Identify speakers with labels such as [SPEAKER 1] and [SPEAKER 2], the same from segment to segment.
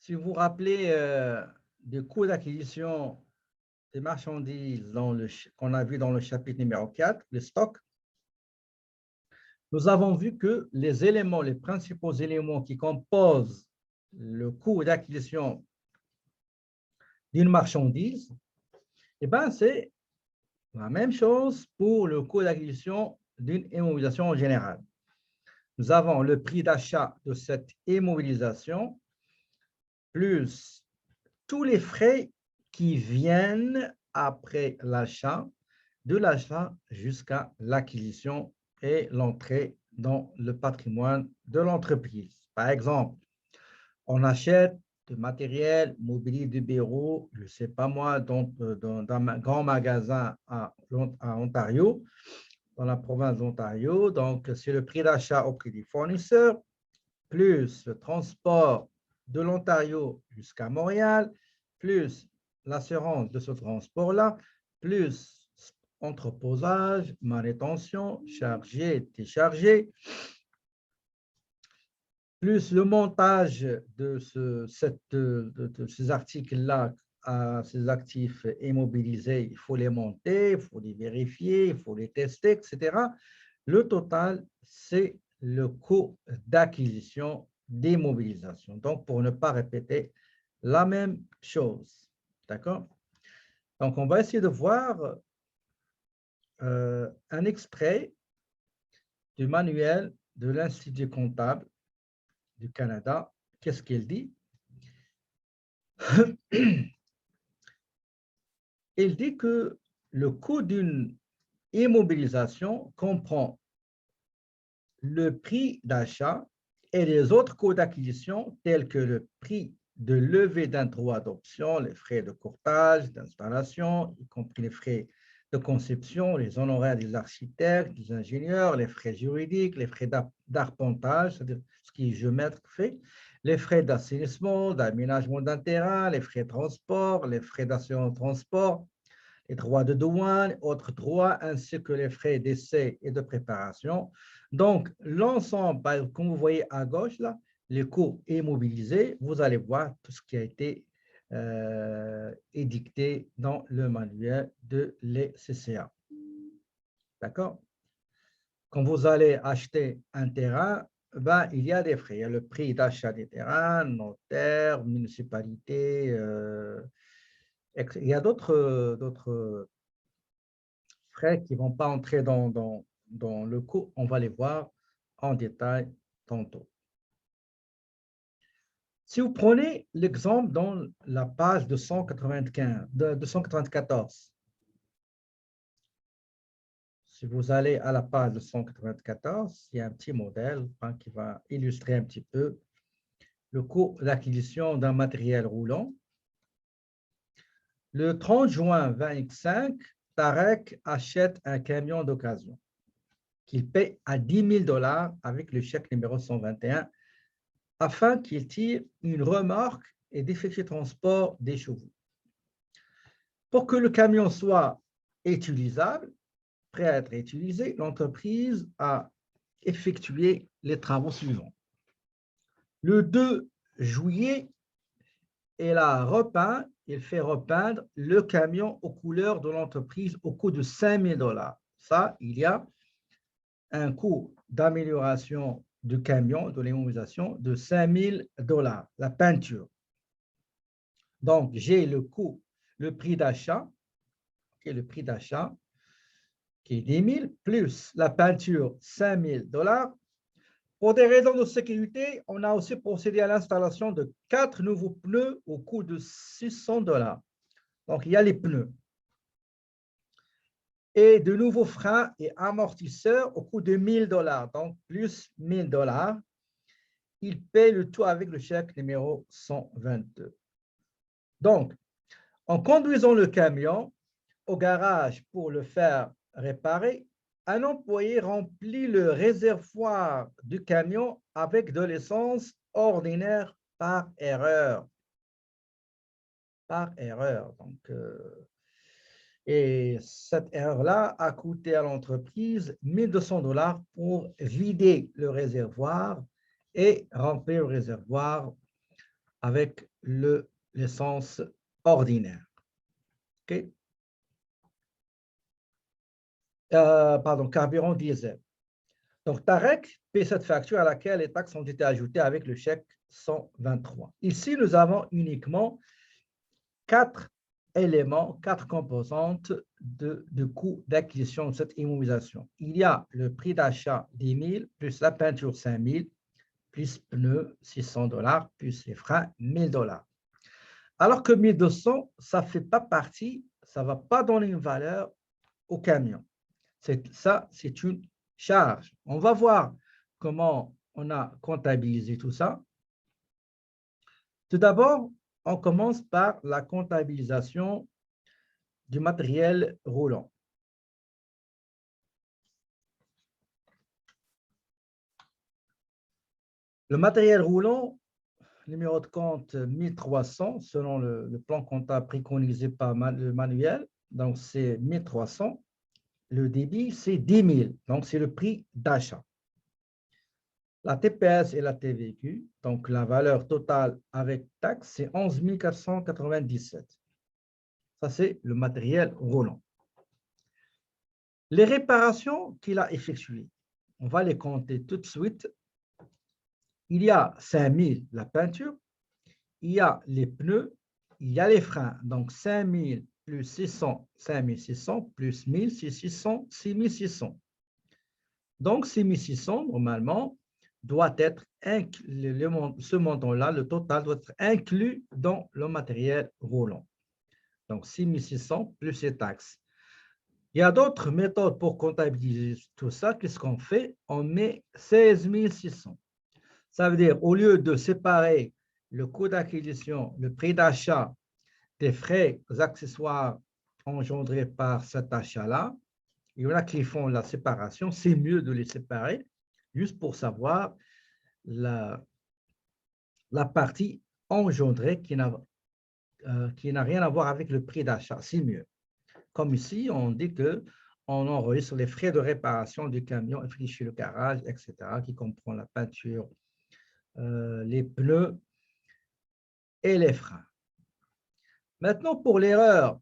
[SPEAKER 1] Si vous vous rappelez des coûts d'acquisition des marchandises qu'on a vu dans le chapitre numéro 4, le stock, nous avons vu que les principaux éléments qui composent le coût d'acquisition d'une marchandise, c'est la même chose pour le coût d'acquisition d'une immobilisation en général. Nous avons le prix d'achat de cette immobilisation plus tous les frais qui viennent après l'achat, de l'achat jusqu'à l'acquisition et l'entrée dans le patrimoine de l'entreprise. Par exemple, on achète du matériel, mobilier de bureau, je ne sais pas moi, dans un grand magasin à Ontario, dans la province d'Ontario. Donc, c'est le prix d'achat au prix du fournisseur, plus le transport de l'Ontario jusqu'à Montréal, plus l'assurance de ce transport-là, plus entreposage, manutention, chargé, déchargé, plus le montage de ces articles-là à ces actifs immobilisés, il faut les monter, il faut les vérifier, il faut les tester, etc. Le total, c'est le coût d'acquisition d'immobilisation. Donc, pour ne pas répéter la même chose. D'accord? Donc, on va essayer de voir un extrait du manuel de l'Institut comptable du Canada. Qu'est-ce qu'il dit? Il dit que le coût d'une immobilisation comprend le prix d'achat et les autres coûts d'acquisition tels que le prix de levée d'un droit d'option, les frais de courtage, d'installation, y compris les frais de conception, les honoraires des architectes, des ingénieurs, les frais juridiques, les frais d'arpentage, c'est-à-dire ce qui est géomètre fait, les frais d'assainissement, d'aménagement d'un terrain, les frais de transport, les frais d'assurance transport, les droits de douane, autres droits, ainsi que les frais d'essai et de préparation. Donc, l'ensemble, comme vous voyez à gauche, là, les coûts immobilisés, vous allez voir tout ce qui a été édicté dans le manuel de l'ECCA. D'accord? Quand vous allez acheter un terrain, il y a des frais. Il y a le prix d'achat des terrains, notaire, municipalité. Il y a d'autres frais qui ne vont pas entrer dans le coût. On va les voir en détail tantôt. Si vous prenez l'exemple dans la page 294, si vous allez à la page 294, il y a un petit modèle qui va illustrer un petit peu le coût d'acquisition d'un matériel roulant. Le 30 juin 2025, Tarek achète un camion d'occasion qu'il paie à 10 000 $ avec le chèque numéro 121 afin qu'il tire une remorque et d'effectuer le transport des chevaux. Pour que le camion soit utilisable, prêt à être utilisé, l'entreprise a effectué les travaux suivants. Le 2 juillet, il fait repeindre le camion aux couleurs de l'entreprise au coût de 5 000 $. Ça, il y a un coût d'amélioration du camion, de l'immobilisation, de 5 000 $, la peinture. Donc, j'ai le coût, le prix d'achat, qui est le prix d'achat, qui est 10 000, plus la peinture, 5 000 $. Pour des raisons de sécurité, on a aussi procédé à l'installation de 4 nouveaux pneus au coût de 600 $. Donc, il y a les pneus. Et de nouveaux freins et amortisseurs au coût de 1 000 $. Donc, plus 1 000 $. Il paie le tout avec le chèque numéro 122. Donc, en conduisant le camion au garage pour le faire réparer, un employé remplit le réservoir du camion avec de l'essence ordinaire par erreur. Par erreur. Donc, et cette erreur-là a coûté à l'entreprise 1 200 $ pour vider le réservoir et remplir le réservoir avec l'essence ordinaire. Okay? Pardon, carburant diesel. Donc, Tarek paie cette facture à laquelle les taxes ont été ajoutées avec le chèque 123. Ici, nous avons uniquement 4 éléments, 4 composantes de coût d'acquisition de cette immobilisation. Il y a le prix d'achat 10 000, plus la peinture 5 000, plus pneus 600 $, plus les freins 1 000 $. Alors que 1 200, ça ne fait pas partie, ça ne va pas donner une valeur au camion. Ça, c'est une charge. On va voir comment on a comptabilisé tout ça. Tout d'abord, on commence par la comptabilisation du matériel roulant. Le matériel roulant, numéro de compte 1300, selon le plan comptable préconisé par le manuel, donc c'est 1300. Le débit, c'est 10 000, donc c'est le prix d'achat. La TPS et la TVQ, donc la valeur totale avec taxe, c'est 11 497. Ça, c'est le matériel roulant. Les réparations qu'il a effectuées, on va les compter tout de suite. Il y a 5 000 la peinture, il y a les pneus, il y a les freins. Donc 5 000 plus 600, 5 600 plus 1 000, c'est 600, 6 600. Donc 6 600, normalement, doit être inclus, ce montant-là, le total doit être inclus dans le matériel roulant. Donc 6 600 plus les taxes. Il y a d'autres méthodes pour comptabiliser tout ça. Qu'est-ce qu'on fait? On met 16 600. Ça veut dire, au lieu de séparer le coût d'acquisition, le prix d'achat des frais accessoires engendrés par cet achat-là, il y en a qui font la séparation. C'est mieux de les séparer, juste pour savoir la partie engendrée qui n'a rien à voir avec le prix d'achat. C'est mieux. Comme ici, on dit qu'on enregistre les frais de réparation du camion, affiché le garage, etc., qui comprend la peinture, les pneus et les freins. Maintenant, pour l'erreur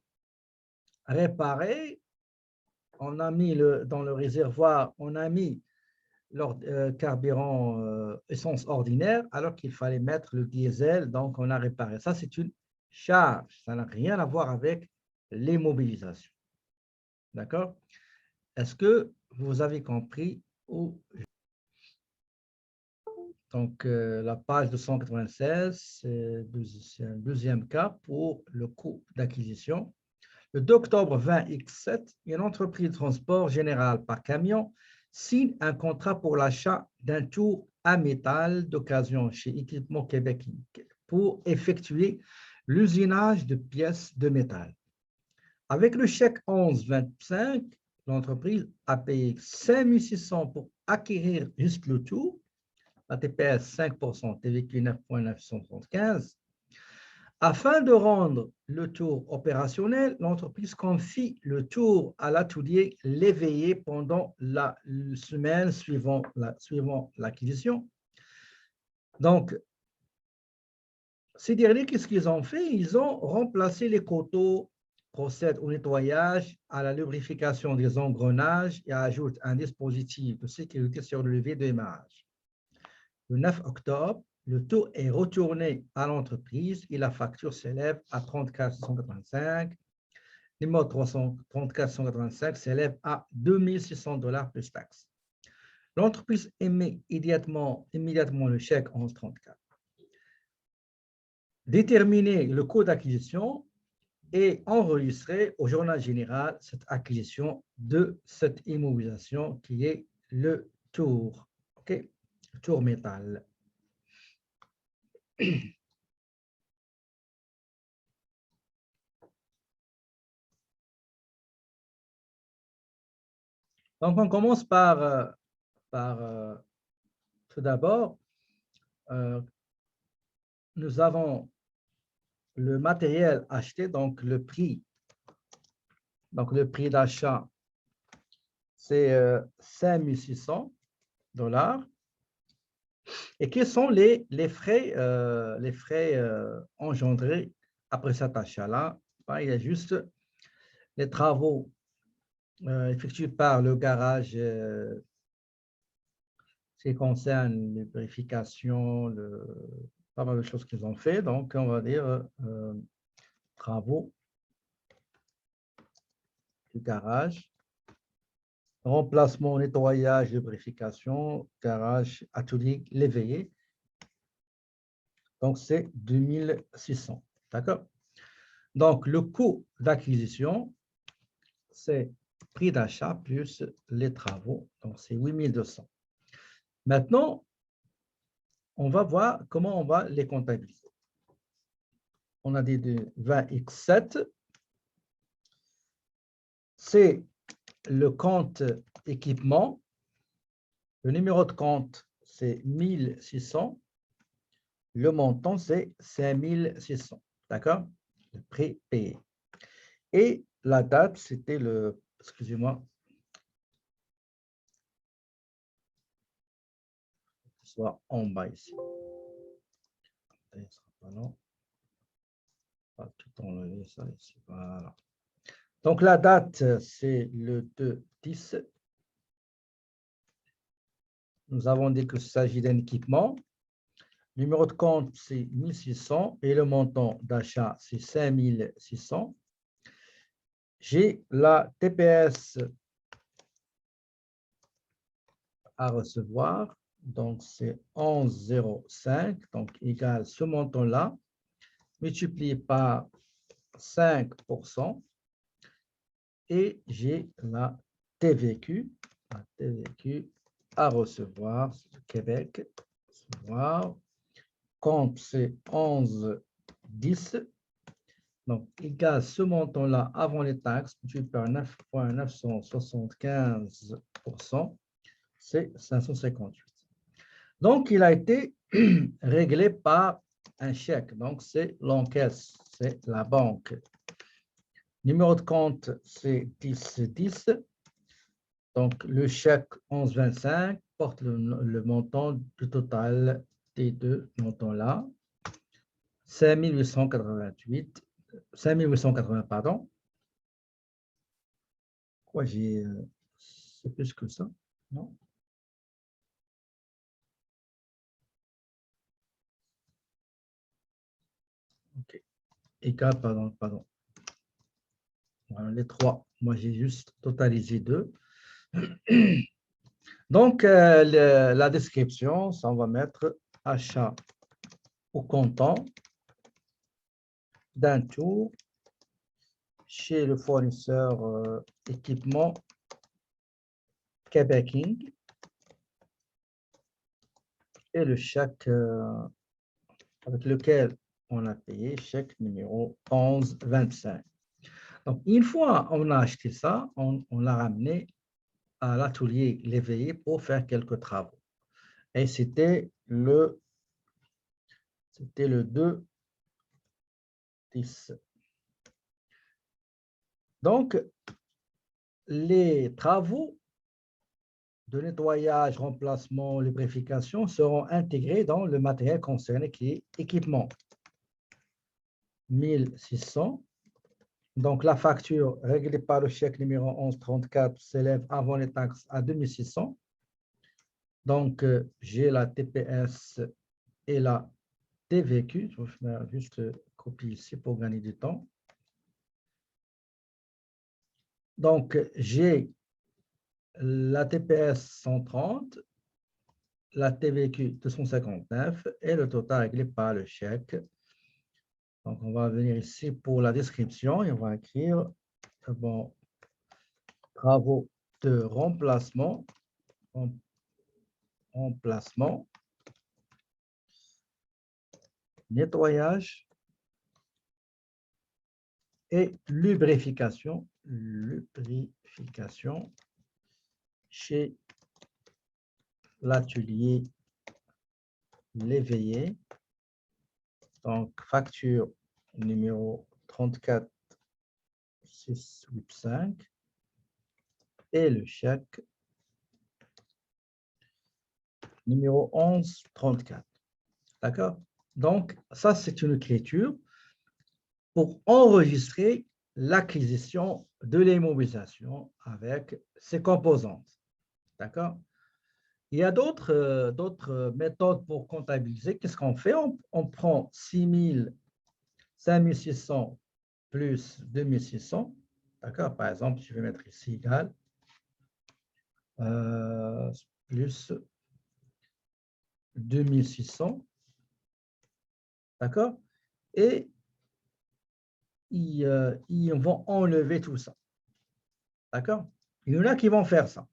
[SPEAKER 1] réparée, on a mis dans le réservoir, on a mis carburant essence ordinaire, alors qu'il fallait mettre le diesel, donc on a réparé. Ça, c'est une charge. Ça n'a rien à voir avec l'immobilisation. D'accord? Est-ce que vous avez compris où? Donc, la page 296, c'est un deuxième cas pour le coût d'acquisition. Le 2 octobre 20X7, une entreprise de transport général par camion signe un contrat pour l'achat d'un tour à métal d'occasion chez Équipement Québec pour effectuer l'usinage de pièces de métal. Avec le chèque 1125, l'entreprise a payé 5 600 pour acquérir juste le tour, la TPS 5%, TVQ 9,975. Afin de rendre le tour opérationnel, l'entreprise confie le tour à l'atelier l'éveillé pendant la semaine suivant l'acquisition. Donc, ces derniers, qu'est-ce qu'ils ont fait? Ils ont remplacé les coteaux, procèdent au nettoyage, à la lubrification des engrenages et ajoutent un dispositif de sécurité sur le levier de démarrage. Le 9 octobre, le taux est retourné à l'entreprise et la facture s'élève à 34,185. Le numéro 34,185 s'élève à 2 600 $ plus taxes. L'entreprise émet immédiatement le chèque 1134. Déterminer le coût d'acquisition et enregistrer au journal général cette acquisition de cette immobilisation qui est le tour. OK? Tour métal. Donc, on commence par tout d'abord, nous avons le matériel acheté, donc le prix d'achat, c'est 5 600 $. Et quels sont les frais engendrés après cet achat-là? Ben, il y a juste les travaux effectués par le garage, ce qui concerne les vérifications, pas mal de choses qu'ils ont fait. Donc, on va dire travaux du garage, remplacement, nettoyage et vérification, garage, atelier, l'éveillé. Donc, c'est 2600. D'accord? Donc, le coût d'acquisition, c'est prix d'achat plus les travaux. Donc, c'est 8200. Maintenant, on va voir comment on va les comptabiliser. On a dit de 20x7. C'est le compte équipement. Le numéro de compte, c'est 1600. Le montant, c'est 5600. D'accord? Le prix payé. Et la date, c'était le... Excusez-moi. Soit en bas ici. Non. Pas tout enlever ça ici. Voilà. Donc, la date, c'est le 2-10. Nous avons dit qu'il s'agit d'un équipement. Numéro de compte, c'est 1600 et le montant d'achat, c'est 5600. J'ai la TPS à recevoir, donc c'est 11,05, donc égal ce montant-là, multiplié par 5%, et j'ai la TVQ à recevoir, Québec, recevoir. Compte, c'est 11,10. Donc, égal ce montant-là avant les taxes, multiplié par 9,975%, c'est 558. Donc, il a été réglé par un chèque. Donc, c'est l'encaisse, c'est la banque. Numéro de compte, c'est 1010. Donc, le chèque 1125 porte le montant du total des deux montants-là. 5880, pardon. Quoi, c'est plus que ça, non? OK. Égal, pardon. Voilà, les trois. Moi, j'ai juste totalisé deux. Donc, la description, ça, on va mettre achat au comptant d'un tour chez le fournisseur équipement Québec Inc. Et le chèque avec lequel on a payé, chèque numéro 1125. Donc, une fois on a acheté ça, on l'a ramené à l'atelier l'éveillé pour faire quelques travaux. Et c'était le 2-10. Donc, les travaux de nettoyage, remplacement, lubrification seront intégrés dans le matériel concerné qui est équipement. 1600. Donc, la facture réglée par le chèque numéro 1134 s'élève avant les taxes à 2600. Donc, j'ai la TPS et la TVQ. Je vais faire juste copie ici pour gagner du temps. Donc, j'ai la TPS 130, la TVQ 259 et le total réglé par le chèque. Donc, on va venir ici pour la description et on va écrire bon, travaux de remplacement, nettoyage et lubrification chez l'atelier l'éveillé. Donc, facture numéro 34685 et le chèque numéro 1134. D'accord? Donc, ça, c'est une écriture pour enregistrer l'acquisition de l'immobilisation avec ses composantes. D'accord? Il y a d'autres méthodes pour comptabiliser. Qu'est-ce qu'on fait? On prend 5600 plus 2600. D'accord? Par exemple, je vais mettre ici égal plus 2600. D'accord? Et ils vont enlever tout ça. D'accord? Il y en a qui vont faire ça.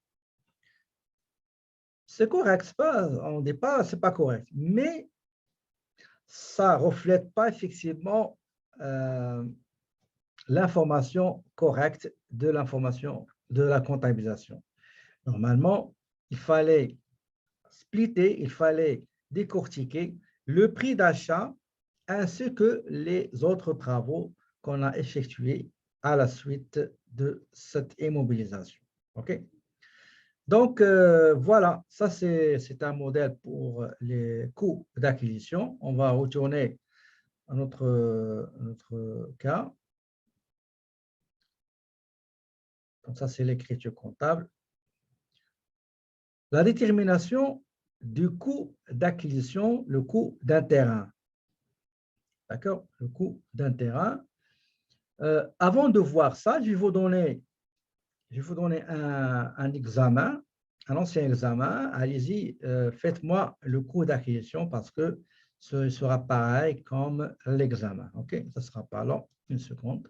[SPEAKER 1] C'est correct, on ne dit pas c'est pas correct, mais ça ne reflète pas effectivement l'information correcte de l'information de la comptabilisation. Normalement, il fallait splitter, il fallait décortiquer le prix d'achat ainsi que les autres travaux qu'on a effectués à la suite de cette immobilisation. OK? Donc, voilà, ça c'est un modèle pour les coûts d'acquisition. On va retourner à notre cas. Donc, ça c'est l'écriture comptable. La détermination du coût d'acquisition, le coût d'un terrain. D'accord? Le coût d'un terrain. Avant de voir ça, je vais vous donner un examen, un ancien examen. Allez-y, faites-moi le coût d'acquisition parce que ce sera pareil comme l'examen. OK? Ça ne sera pas long. Une seconde.